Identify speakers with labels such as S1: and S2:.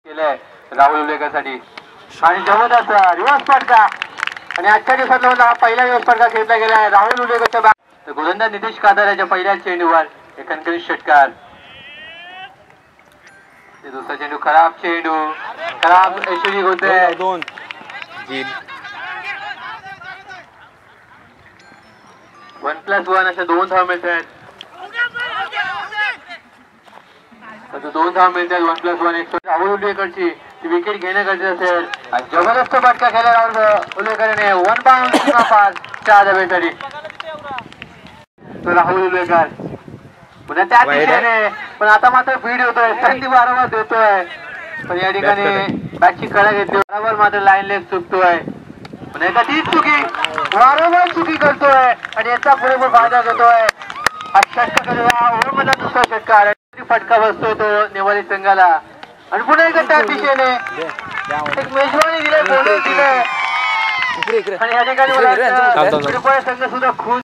S1: केलंय राहुल उलेकरसाठी आणि जबरदस्त रिवर्स फटका आणि आजच्या दिवसात हा पहिला रिवर्स फटका घेतला गेलाय राहुल उलेकरच्या तर गोलंदाज नितेश कादार याच्या पहिल्या चेंडूवर एक अंकलित षटकार. दुसरा चेंडू खराब यशस्वी होतोय 1+1 अशा 2 धावा मिळतात. 2 धावा मिळतात 1+1. राहुल उलेकरची विकेट घेणं गरजेचं असेल. जबरदस्त फटका केला राहुल उलेकरने 1 बाउंस 4 धावेसाठी. राहुल उलेकर पुन्हा त्या दिशेने पण आता मात्र फीड होतोय संधी वारंवार देतोय पण या ठिकाणी बॅटची कडा घेतली बरोबर मात्र लाईन लेग चुकतोय पण एका तीच चुकी वारंवार चुकी करतोय आणि याचा पुरेपूर फायदा घेतोय. हा षटकार ओव्हरमधला दुसरा षटकार फटका बसतोय तो नेवारी संघाला आणि पुन्हा एकदा त्या दिशेने एक मेजवानी दिलाय बोनस दिलाय आणि या ठिकाणी मला संघ सुद्धा खुश